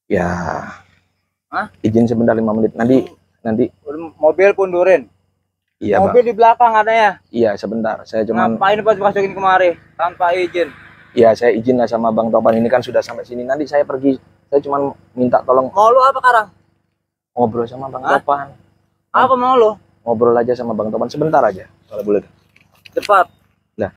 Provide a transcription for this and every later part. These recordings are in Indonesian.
Ya, Hah? izin sebentar 5 menit. Nanti. Mobil pundurin. Iya, Mobil Bang. di belakang adanya. Iya, sebentar. Saya cuman. Ngapain pas masukin kemari tanpa izin? Ya, saya izin lah sama Bang Topan. Ini kan sudah sampai sini. Nanti saya pergi. Saya cuman minta tolong Mau lu apa sekarang? ngobrol sama Bang Hah? Topan. Apa mau lu? Ngobrol aja sama Bang Topan sebentar aja, kalau boleh. Cepat. Nah.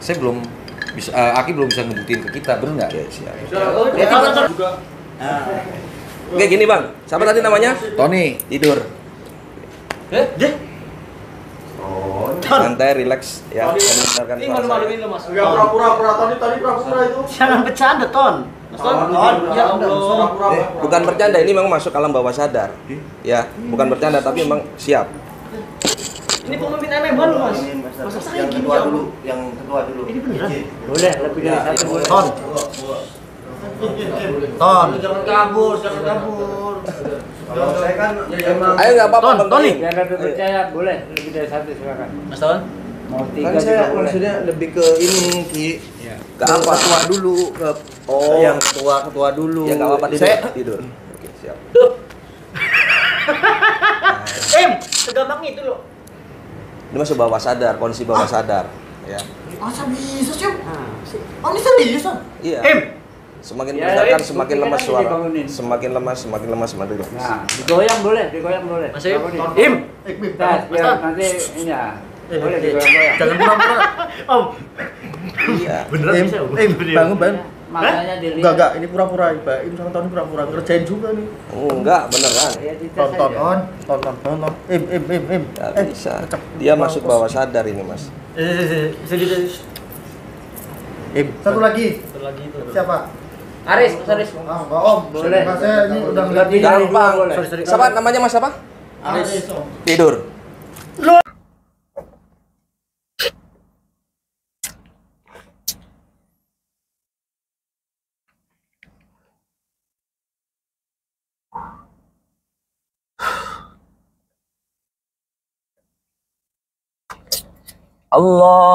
Saya belum bisa, Aki belum bisa ngebuktiin ke kita, bener nggak? Oke, siap. Oke gini bang, siapa tadi namanya? Tony, Tidur. Santai, relax ya. Mendengarkan Ini suara saya. malu-maluin lo mas. Enggak pura-pura tadi pura-pura itu. Jangan bercanda Ton. Ton, ya Allah. Bukan bercanda, ini memang masuk alam bawah sadar. Ya, bukan bercanda tapi memang siap. Ini pemimpin aneh baru mas. Masa saya gini ya Allah. Yang kedua dulu. Ini beneran? Boleh, lebih dari satu boleh. Ton. Ton. Jangan kabur. Kalau saya kan emang Ayo nggak apa-apa, Ton, Bang Tony. Tony. Yang lebih percaya boleh lebih dari satu silakan. Mas Ton. Mau tiga kan saya juga boleh. maksudnya lebih ke ini Ki. Ke apa? Ketua dulu ke yang ketua dulu. Ya nggak apa-apa, tidur. Saya Tidur. Oke, siap. Segampang itu loh. Ini masuk bawah sadar, kondisi bawah sadar. Ya. Masa bisa sih? Oh ini serius Om? Iya. Semakin Ya, bergerak, Im, semakin buktikan lemas aja suara. dibangunin. Semakin lemas, semakin lemas. Nah, digoyang boleh, digoyang boleh. Mas Im. Bangunin. Im. Tes, biar Mas, nanti ini ya. Boleh digoyang-goyang. Jangan pura-pura. Om. Iya. Beneran bisa Om? bangun. Makanya dilihat. Enggak, ini pura-pura, Mbak. Im sama Tony pura-pura ngerjain juga nih. Enggak, beneran. Ya, dites aja. Tonton. Im. Nggak bisa. Dia masuk bawah sadar ini, Mas. Bisa gitu. Im. Satu lagi. itu. Siapa? Aris, Mas Aris. Ah, Mbak Om. Boleh. Mas saya ini udah ngeliat Lebih dari dua Gampang. boleh. Sorry. Siapa namanya Mas apa? Aris. Tidur.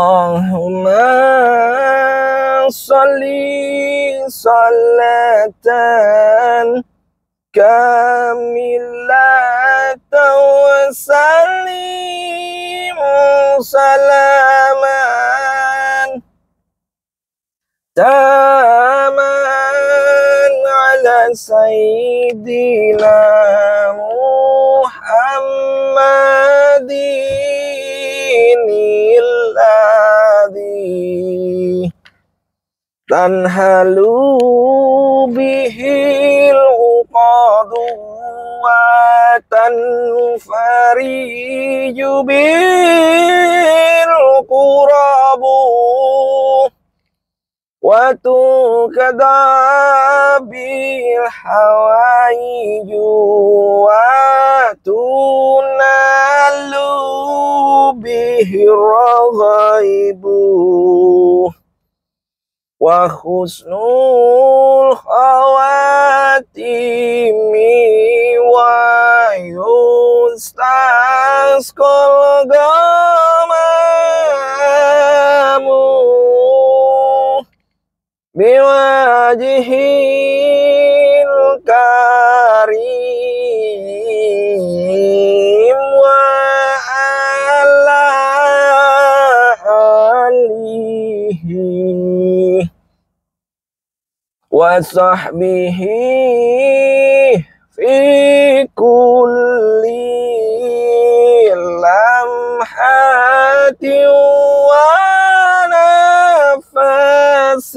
Allahumma sholli sholatan kamilatan wa sallim salaman taman ala sayyidina Muhammadin alladhi tanhalu bihil uqadu wa tanfariju bil qurabu wa tukada bil hawaiju wa tunalu bihir ghaibu wa husnul khawatimi wa yustasqal gamamu biwajhil karim wa ala alihi wa sahbihi fi kulli lamhatin ونفس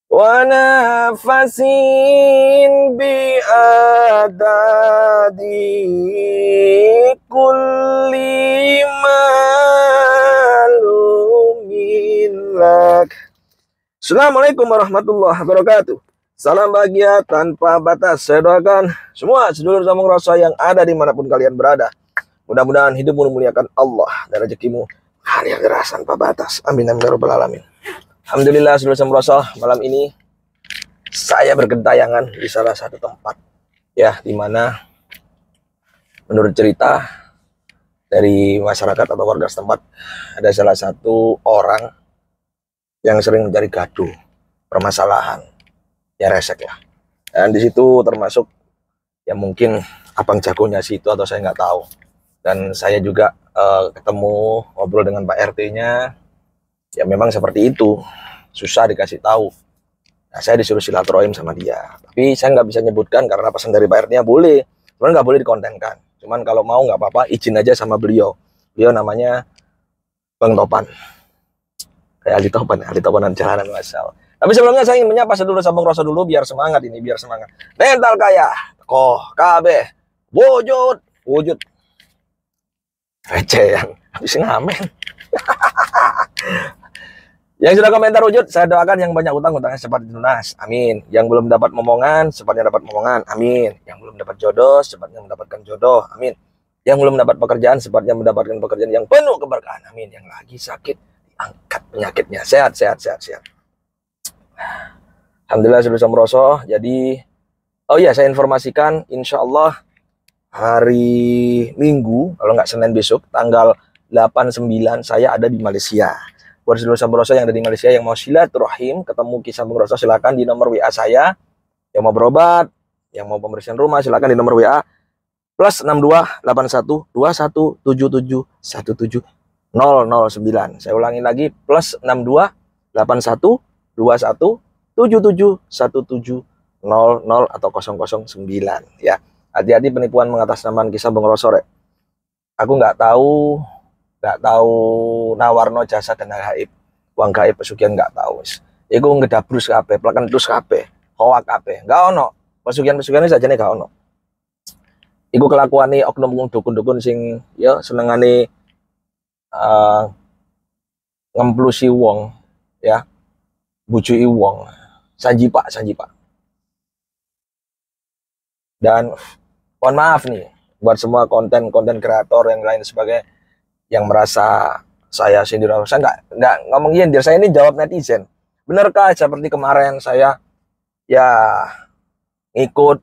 ونفس بأداد كل معلوم لك. Assalamualaikum warahmatullahi wabarakatuh. Salam bahagia tanpa batas. Saya doakan semua sedulur sambung rasa yang ada dimanapun kalian berada. Mudah-mudahan hidupmu memuliakan Allah dan rezekimu karya keras tanpa batas. Amin amin ya rabbal alamin. Alhamdulillah sedulur sambung rasa, malam ini saya bergentayangan di salah satu tempat ya, dimana menurut cerita dari masyarakat atau warga setempat ada salah satu orang yang sering mencari gaduh, permasalahan, ya resek lah. Dan di situ termasuk ya mungkin abang jagonya situ atau saya nggak tahu. Dan saya juga ketemu ngobrol dengan Pak RT-nya, ya memang seperti itu, susah dikasih tahu. Nah, saya disuruh silaturahim sama dia, tapi saya nggak bisa nyebutkan karena pesan dari Pak RT-nya boleh, cuman nggak boleh dikontenkan. Cuman kalau mau nggak apa-apa, izin aja sama beliau. Beliau namanya Bang Topan. Kayak Ali Topanan jalanan masal. Tapi sebelumnya saya ingin menyapa sedulur sambung rasa dulu biar semangat ini, biar semangat. Mental kaya, koh, kabeh, wujud. Receh yang habis ngamen. Yang sudah komentar wujud, saya doakan yang banyak utang-utangnya cepat lunas. Amin. Yang belum dapat momongan, cepatnya dapat momongan. Amin. Yang belum dapat jodoh, cepatnya mendapatkan jodoh. Amin. Yang belum dapat pekerjaan, cepatnya mendapatkan pekerjaan yang penuh keberkahan. Amin. Yang lagi sakit, angkat penyakitnya. Sehat. Alhamdulillah sudah samroso. Jadi, oh iya, saya informasikan insya Allah hari Minggu, kalau nggak Senin besok, tanggal 8-9 saya ada di Malaysia. Buat seluruh Samroso yang ada di Malaysia yang mau silaturahim, ketemu Ki Sambung Roso, silakan di nomor WA saya. Yang mau berobat, yang mau pembersihan rumah, silakan di nomor WA plus 628121717009. Saya ulangi lagi, plus 628121717000 atau 009 ya. Hati-hati penipuan mengatasnamakan Ki Sambung Roso rek. Aku nggak tahu nawarno jasa dan gaib, uang gaib pesugihan nggak tahu. Iku ngedabrus kabeh, plekentus kabeh, hoak kabeh, nggak ono. Pesugihan ini saja nih nggak ono. Iku kelakuane oknum dukun-dukun sing ya senengane ngemplusi wong ya, bujui wong, sanji pak. Dan mohon maaf nih buat semua konten kreator yang lain sebagainya yang merasa saya sindir, saya nggak ngomong nyindir, saya ini jawab netizen. Benarkah seperti kemarin saya ya ngikut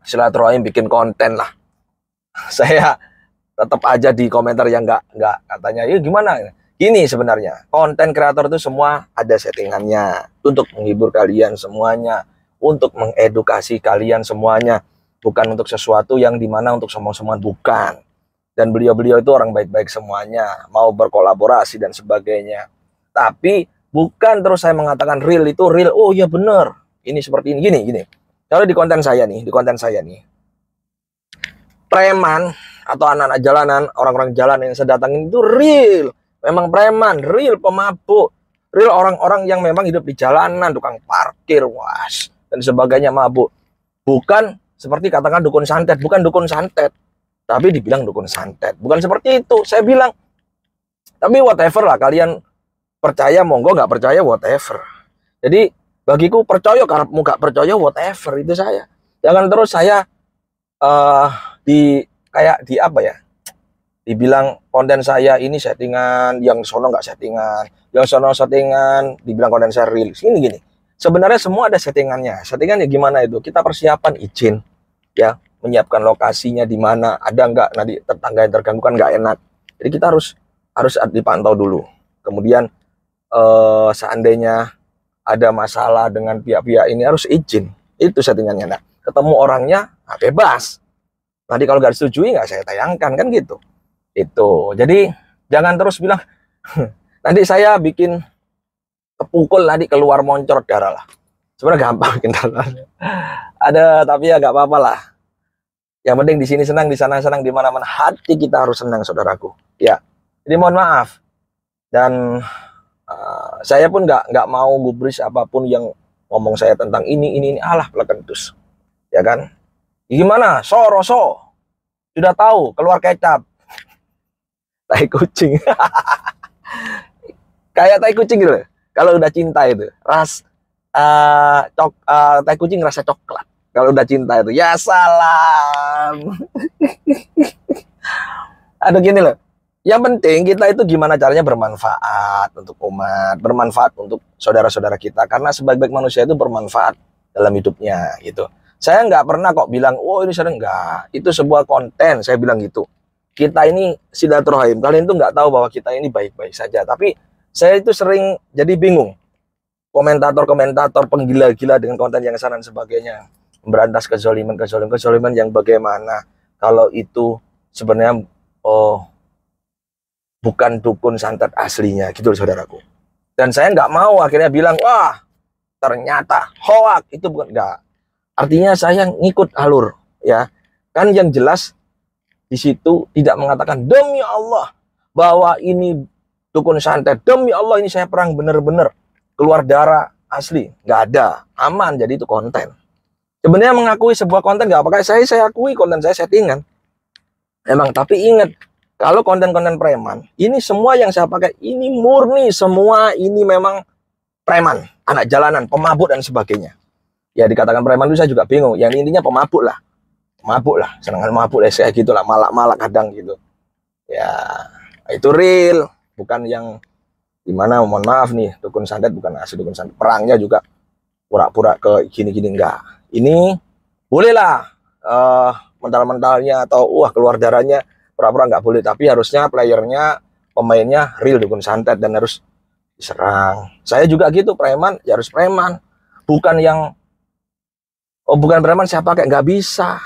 silaturahim bikin konten lah, saya tetap aja di komentar yang nggak katanya ya gimana. Gini sebenarnya konten kreator itu semua ada settingannya untuk menghibur kalian semuanya, untuk mengedukasi kalian semuanya, bukan untuk sesuatu yang dimana untuk sombong-sombongan, bukan. Dan beliau-beliau itu orang baik-baik semuanya, mau berkolaborasi dan sebagainya. Tapi bukan terus saya mengatakan real itu real, oh ya bener, ini seperti ini, gini. Kalau di konten saya nih, preman atau anak-anak jalanan, orang-orang jalan yang saya datangin itu real. Memang preman, real pemabuk, real orang-orang yang memang hidup di jalanan, tukang parkir, was, dan sebagainya mabuk. Bukan seperti katakan dukun santet, bukan dukun santet. Tapi dibilang dukun santet, bukan seperti itu. Saya bilang, tapi whatever lah, kalian percaya monggo, nggak percaya whatever. Jadi bagiku percaya, karepmu nggak percaya whatever, itu saya. Jangan terus saya dibilang konten saya ini settingan, yang sono nggak settingan, yang sono settingan, dibilang konten saya real. Gini. Sebenarnya semua ada settingannya. Settingannya gimana itu? Kita persiapan izin, ya. Menyiapkan lokasinya di mana, ada nggak nanti tetangga yang terganggu kan nggak enak. Jadi kita harus dipantau dulu. Kemudian seandainya ada masalah dengan pihak-pihak ini harus izin. Itu settingannya. Nah, ketemu orangnya bebas. Nanti kalau nggak disetujui nggak saya tayangkan kan gitu. Itu. Jadi jangan terus bilang nanti saya bikin kepukul nanti keluar moncor darah lah. Sebenarnya gampang bikin darah. Ada tapi ya nggak apa-apa lah. Yang penting di sini senang, di sana senang, di mana-mana hati kita harus senang, saudaraku. Ya, jadi mohon maaf. Dan saya pun nggak mau gubris apapun yang ngomong saya tentang ini, alah pelekentus. Ya kan? Gimana? Roso. Sudah tahu, keluar kecap. Tai kucing. Kayak tai kucing gitu. Kalau udah cinta itu, tai kucing rasa coklat. Kalau udah cinta itu, ya salam. Aduh gini loh. Yang penting kita itu gimana caranya bermanfaat untuk umat, bermanfaat untuk saudara-saudara kita. Karena sebaik-baik manusia itu bermanfaat dalam hidupnya gitu. Saya nggak pernah kok bilang, oh ini sering enggak. Itu sebuah konten, saya bilang gitu. Kita ini silaturahim. Kalian tuh nggak tahu bahwa kita ini baik-baik saja. Tapi saya itu sering jadi bingung. Komentator-komentator penggila-gila dengan konten yang sana dan sebagainya. Memberantas kezaliman yang bagaimana. Kalau itu sebenarnya bukan dukun santet aslinya gitu saudaraku. Dan saya nggak mau akhirnya bilang, wah ternyata hoak. Itu bukan, nggak. Artinya saya ngikut alur. Ya kan yang jelas di situ tidak mengatakan demi Allah bahwa ini dukun santet, demi Allah ini saya perang bener-bener keluar darah asli, nggak ada, aman. Jadi itu konten. Sebenarnya mengakui sebuah konten nggak apa-apa, saya akui konten saya settingan emang. Tapi ingat, kalau konten-konten preman ini semua yang saya pakai ini murni semua, ini memang preman, anak jalanan, pemabuk dan sebagainya. Ya dikatakan preman itu saya juga bingung, yang intinya pemabuk lah, senangan mabuk saya gitulah, malak-malak kadang gitu ya. Itu real, bukan yang dimana, mohon maaf nih, dukun santet bukan asli dukun santet. Perangnya juga pura-pura ke gini-gini, enggak. Ini bolehlah mental-mentalnya atau keluar darahnya pura-pura, nggak boleh. Tapi harusnya playernya, pemainnya real dukun santet dan harus diserang. Saya juga gitu, preman ya harus preman, bukan yang bukan preman saya pakai, nggak bisa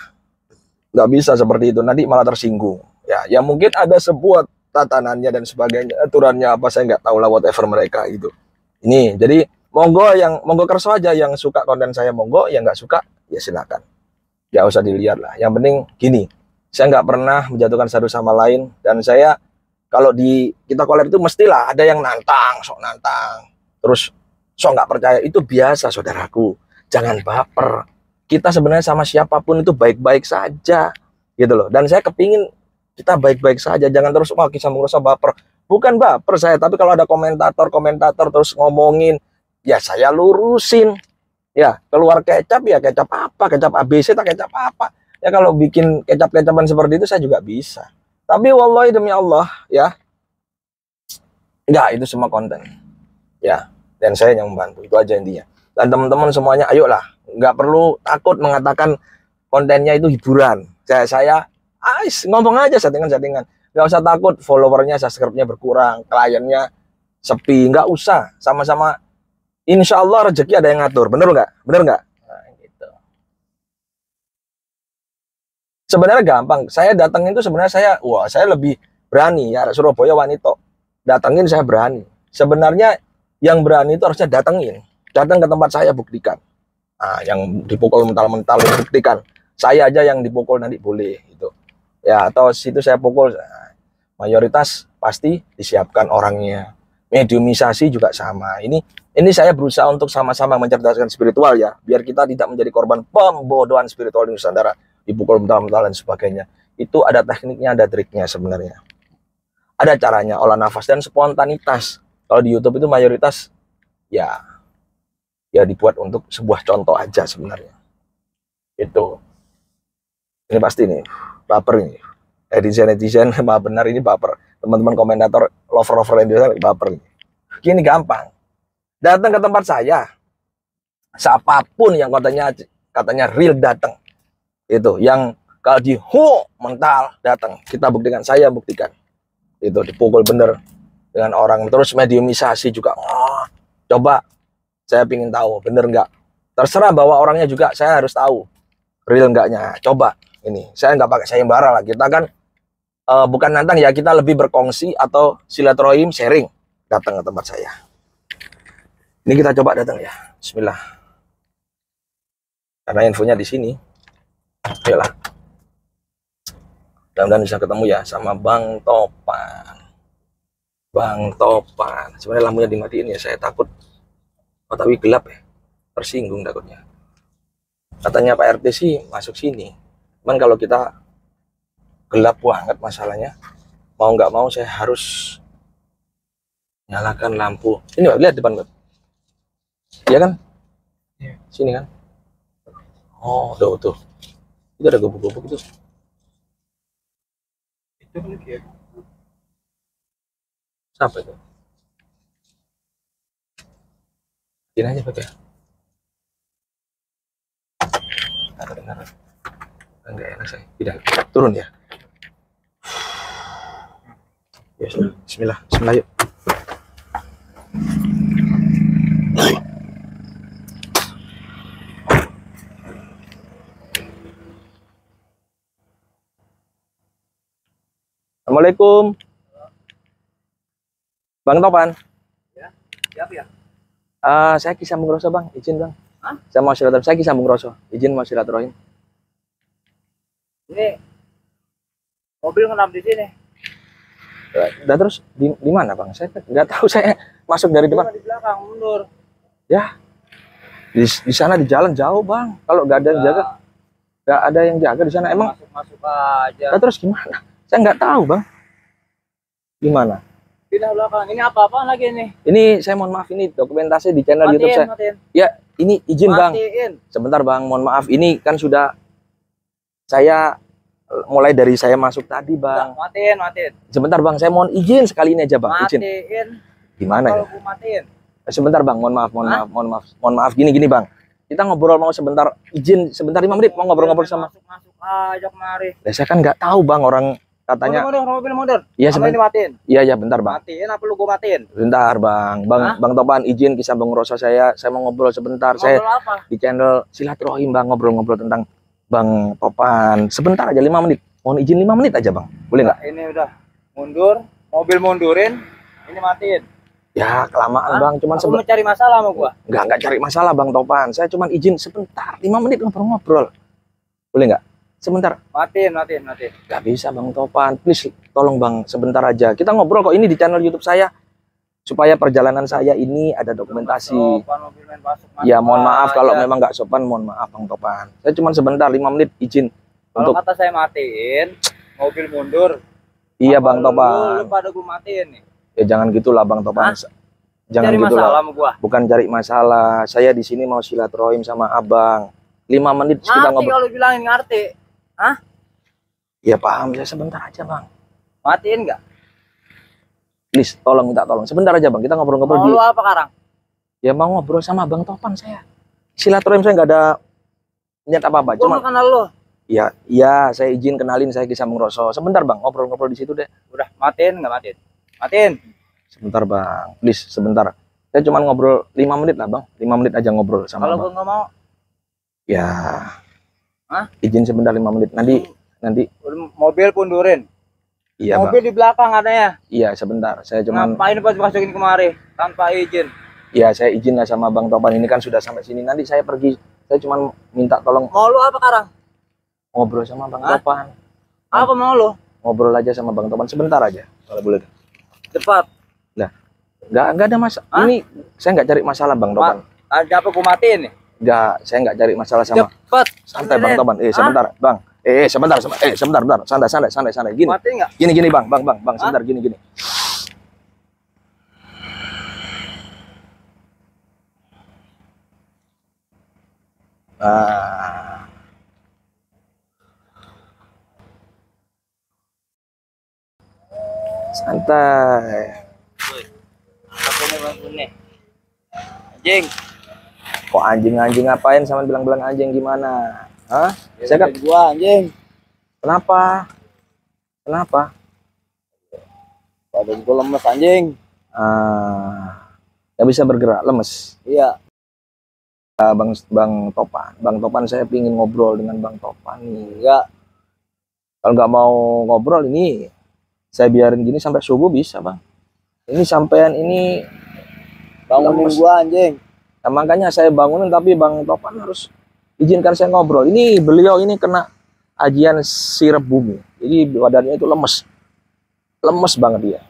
seperti itu, nanti malah tersinggung. Ya mungkin ada sebuah tatanannya dan sebagainya, aturannya apa saya nggak tahu lah, whatever mereka gitu. Ini jadi monggo kerso aja, yang suka konten saya monggo, yang nggak suka ya silakan, nggak usah dilihat lah. Yang penting gini, saya nggak pernah menjatuhkan satu sama lain. Dan saya kalau kita collab itu mestilah ada yang nantang, terus sok nggak percaya. Itu biasa saudaraku, jangan baper. Kita sebenarnya sama siapapun itu baik-baik saja gitu loh. Dan saya kepingin kita baik-baik saja, jangan terus kisah merasa baper. Bukan baper saya, tapi kalau ada komentator terus ngomongin, ya saya lurusin. Ya keluar kecap, ya kecap apa, kecap ABC tak kecap apa. Ya kalau bikin kecap-kecapan seperti itu saya juga bisa. Tapi wallahi demi Allah ya, enggak, itu semua konten ya, dan saya yang membantu, itu aja intinya. Dan teman-teman semuanya, ayolah, nggak perlu takut mengatakan kontennya itu hiburan. Saya ngomong aja settingan, nggak usah takut followernya, subscribe-nya berkurang, kliennya sepi, nggak usah. Sama-sama insya Allah rezeki ada yang ngatur, bener nggak? Nah, gitu. Sebenarnya gampang, saya datangin itu sebenarnya saya lebih berani ya, Surabaya wanita datangin saya berani. Sebenarnya yang berani itu harusnya datang ke tempat saya, buktikan. Nah, yang dipukul mental-mental buktikan. Saya aja yang dipukul nanti boleh gitu. Ya, atau situ saya pukul. Mayoritas pasti disiapkan orangnya. Mediumisasi juga sama. Ini saya berusaha untuk sama-sama mencerdaskan spiritual ya, biar kita tidak menjadi korban pembodohan spiritual di Nusantara, dipukul mental-mental dan sebagainya. Itu ada tekniknya, ada triknya sebenarnya. Ada caranya, olah nafas dan spontanitas. Kalau di YouTube itu mayoritas ya dibuat untuk sebuah contoh aja sebenarnya. Itu. Ini pasti nih baper nih. Netizen mah benar ini baper. Teman-teman komentator lover Indonesia baper nih. Gini gampang. Datang ke tempat saya. Siapapun yang katanya real datang. Itu yang kalau mental datang. Kita buktikan, saya buktikan. Itu dipukul bener dengan orang. Terus mediumisasi juga. Coba saya pingin tahu bener nggak. Terserah bahwa orangnya juga saya harus tahu real enggaknya. Coba ini saya nggak pakai sayembara lah. Kita kan bukan nantang ya, kita lebih berkongsi atau silaturahim, sharing. Datang ke tempat saya. Ini kita coba datang ya. Bismillah. Karena infonya di sini. Ayolah. Mudah-mudahan bisa ketemu ya sama Bang Topan. Bang Topan. Sebenarnya lampunya dimatiin ya, saya takut. Oh, tapi gelap ya. Tersinggung takutnya. Katanya Pak RT sih masuk sini. Cuman kalau kita gelap banget masalahnya, mau nggak mau saya harus nyalakan lampu. Ini Pak, lihat depan Pak. Iya kan? Sini kan? Oh, tuh. Itu ada gubuk-gubuk itu. Itu lagi ya. Siapa itu? Ini aja Pak ya. Dengar. Enggak enak saya. Tidak. Turun ya. Ya sudah. Bismillah. Bismillah yuk. Assalamualaikum. Bang Topan. Siap ya? Saya Ki Sambung Roso Bang, izin Bang. Hah? Saya mau silaturahim. Saya Ki Sambung Roso, izin mau silaturahim. Ini mobil kenapa di sini? Udah terus di mana Bang? Saya nggak tahu, saya masuk dari depan. Di belakang, mundur. Ya, di sana di jalan jauh Bang. Kalau nggak ada yang jaga, nggak ada yang jaga di sana. Emang Masuk aja. Nah, terus gimana? Saya nggak tahu Bang. Gimana? Pindah belakang. Ini apa-apaan lagi nih? Ini saya mohon maaf, ini dokumentasi di channel YouTube saya. Matiin. Ya, ini izin Bang. Matiin. Sebentar Bang, mohon maaf. Ini kan sudah saya mulai dari saya masuk tadi Bang. Matiin. Sebentar Bang, saya mohon izin sekali ini aja Bang. Izin. Matiin. Gimana ya? Kalau gua matiin. Sebentar Bang, mohon maaf. Gini Bang. Kita ngobrol mau sebentar, izin sebentar 5 menit mau ngobrol-ngobrol sama. Masuk aja kemari. Ya, saya kan nggak tahu Bang, orang katanya. Mundur. Iya Apa ini sebentar. matiin? Iya bentar Bang. Matiin apa lu gua matiin? Bentar Bang. Bang Topan izin Ki Sambung Roso saya mau ngobrol sebentar. Saya Ngobrol apa? di channel Silaturahim Bang, ngobrol-ngobrol tentang Bang Topan. Sebentar aja 5 menit. Mohon izin 5 menit aja Bang. Boleh nggak? Ini udah mundur, mobil mundurin, ini matiin. Ya kelamaan Bang, cuman Aku mau cari masalah sama gua. nggak cari masalah Bang Topan. Saya cuman izin sebentar 5 menit ngobrol-ngobrol. Boleh nggak? Sebentar. Matiin. Nggak bisa Bang Topan, please tolong Bang sebentar aja. Kita ngobrol kok ini di channel YouTube saya supaya perjalanan saya ini ada dokumentasi. Sopan, mobil main masuk Ya mohon maaf aja. kalau memang nggak sopan, mohon maaf Bang Topan. Saya cuma sebentar 5 menit izin Kalau untuk. kata saya matiin, mobil mundur. Iya apa Bang Topan. Lu pada gua matiin nih. Ya jangan gitulah Bang Topan. Hah? Jangan Cari gitulah. masalah sama gua. Bukan cari masalah. Saya di sini mau silaturahim sama Abang. 5 menit kita Ngerti ngobrol. kalau bilangin ngerti. Ya paham, saya sebentar aja Bang. Matiin nggak? Please, minta tolong. Sebentar aja Bang, kita ngobrol-ngobrol Mau lu apa sekarang? Ya mau ngobrol sama Bang Topan saya. Silaturahim saya nggak ada niat apa-apa. Gua Cuma mau kenal lu. ya saya izin kenalin saya Ki Sambung Roso. Sebentar Bang, ngobrol-ngobrol di situ deh. Udah matiin nggak matiin? Matiin. Sebentar Bang, please sebentar. Saya cuma ngobrol 5 menit lah Bang. 5 menit aja ngobrol sama Kalau Bang. gua nggak mau, Ya. Hah? Izin sebentar 5 menit. Nanti mobil pundurin. iya Bang. Mobil di belakang adanya. Iya sebentar. Saya cuma Ngapain pas masukin kemari tanpa izin? ya saya izin lah sama Bang Topan, ini kan sudah sampai sini. Nanti saya pergi. Saya cuma minta tolong Mau lu apa sekarang? ngobrol sama Bang Hah? Topan. Apa mau lu? Ngobrol aja sama Bang Topan sebentar aja. Kalau boleh. Cepat. Nggak ada masalah. Hah? Ini saya nggak cari masalah Bang Topan. Ada apa gua matiin nih? Nggak, saya nggak cari masalah sama. Cepat. Santai Bang Topan. Sebentar, Bang. Sebentar. Santai. Gini. Matiin nggak? Gini Bang, sebentar gini. Santai. Apa nih? Anjing. Kok anjing ngapain sama bilang anjing gimana? Hah? Saya kan Gua anjing. kenapa? Badan gua lemes anjing. Nggak bisa bergerak, lemes. Iya. Bang Topan, saya pingin ngobrol dengan Bang Topan nih. Enggak. Kalau nggak mau ngobrol ini, saya biarin gini sampai subuh bisa Bang. Ini sampean ini Bangunin lemes. gua anjing. Nah, makanya saya bangunin, tapi Bang Topan harus izinkan saya ngobrol. Ini beliau ini kena ajian sirep bumi. Jadi badannya itu lemes banget dia.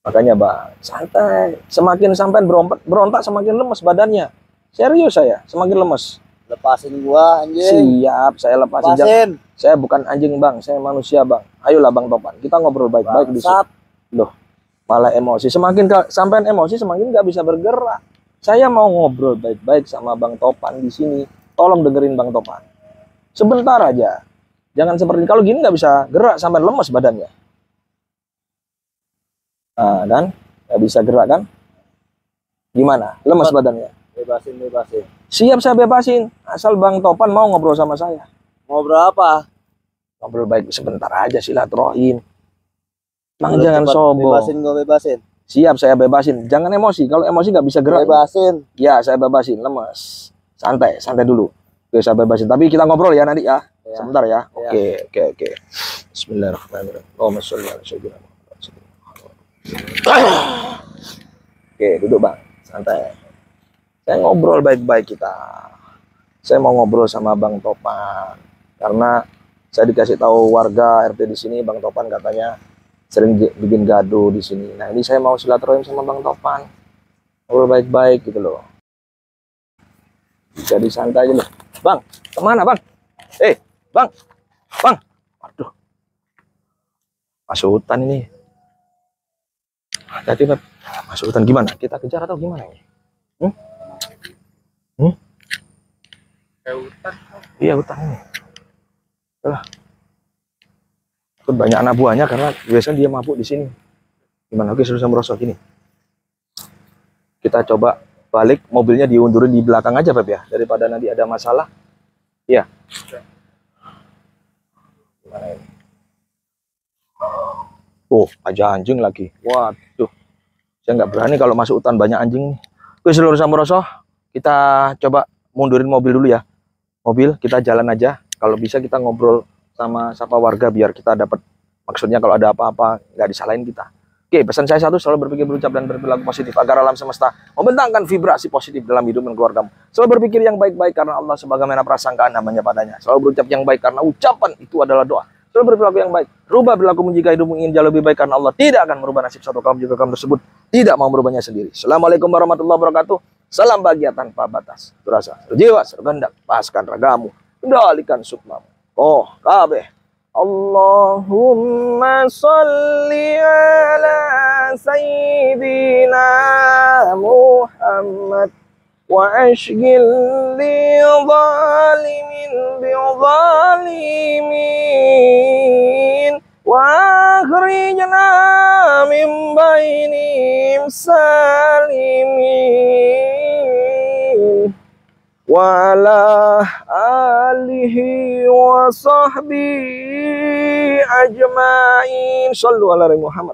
Makanya bang, santai. Semakin sampai berontak semakin lemes badannya. Serius saya, semakin lemes. Lepasin gua anjing. Siap, saya lepasin. Lepasin. Saya bukan anjing bang, saya manusia bang. Ayolah bang Topan, kita ngobrol baik-baik di sini. Loh, malah emosi. Semakin sampai emosi, semakin nggak bisa bergerak. Saya mau ngobrol baik-baik sama bang Topan di sini. Tolong dengerin bang Topan. Sebentar aja. Jangan seperti kalau gini nggak bisa gerak sampai lemes badannya. Nah, kan? Nggak bisa gerak kan? Gimana? Lemes badannya. Bebasin. Siap saya bebasin. Asal bang Topan mau ngobrol sama saya. Ngobrol apa? Ngobrol baik sebentar aja silaturahim. Bang Udah jangan cepat, sombong. bebasin. Siap saya bebasin. Jangan emosi. Kalau emosi nggak bisa gerak. Bebasin. Ya saya bebasin. Lemes. Santai dulu. Oke saya bebasin. Tapi kita ngobrol ya nanti ya. Ya. Sebentar ya. Ya. Oke. Bismillahirrahmanirrahim. Allahumma sholli ala sayyidina Muhammad. Oke duduk bang. Santai. Saya ngobrol baik-baik kita. Saya mau ngobrol sama bang Topan. Karena saya dikasih tahu warga RT di sini, bang Topan katanya sering bikin gaduh di sini. Nah ini saya mau silaturahim sama bang Topan, ngobrol baik-baik gitu loh. Jadi santai aja loh. Bang, kemana bang? Bang, aduh, masuk hutan ini. Hati-hati Beb. Masuk hutan gimana? Kita kejar atau gimana ini? Hutan. Iya hutan ini. Lah. Banyak anak buahnya karena biasanya dia mabuk di sini. Gimana? Oke, sudah merosot gini. Kita coba balik, mobilnya diundurin di belakang aja, Beb ya, daripada nanti ada masalah. Iya. Gimana ini? Oh, aja anjing lagi. Waduh. Saya nggak berani kalau masuk hutan banyak anjing nih. Oke, seluruh Samoroso, kita coba mundurin mobil dulu ya. Mobil, kita jalan aja. Kalau bisa kita ngobrol sama warga biar kita dapat, maksudnya kalau ada apa-apa nggak disalahin kita. Oke, pesan saya satu, selalu berpikir, berucap, dan berperilaku positif agar alam semesta membentangkan vibrasi positif dalam hidup dan keluargamu. Selalu berpikir yang baik-baik karena Allah sebagaimana prasangkaan namanya padanya. Selalu berucap yang baik karena ucapan itu adalah doa. Selalu berperilaku yang baik. Rubah perilakumu jika hidupmu ingin jauh lebih baik karena Allah tidak akan merubah nasib satu kaum jika kaum tersebut tidak mau merubahnya sendiri. Assalamualaikum warahmatullahi wabarakatuh. Salam bahagia tanpa batas. Terasa, terjiwa, sergendak, paskan ragamu, kendalikan sukmamu. Oh, kabeh. Allahumma salli ala sayyidina Muhammad wa ashghil li zalimin bi zalimin wa akhrijna min bainim salimin wa ala alihi wa sahbihi ajma'in. Sallu ala Muhammad.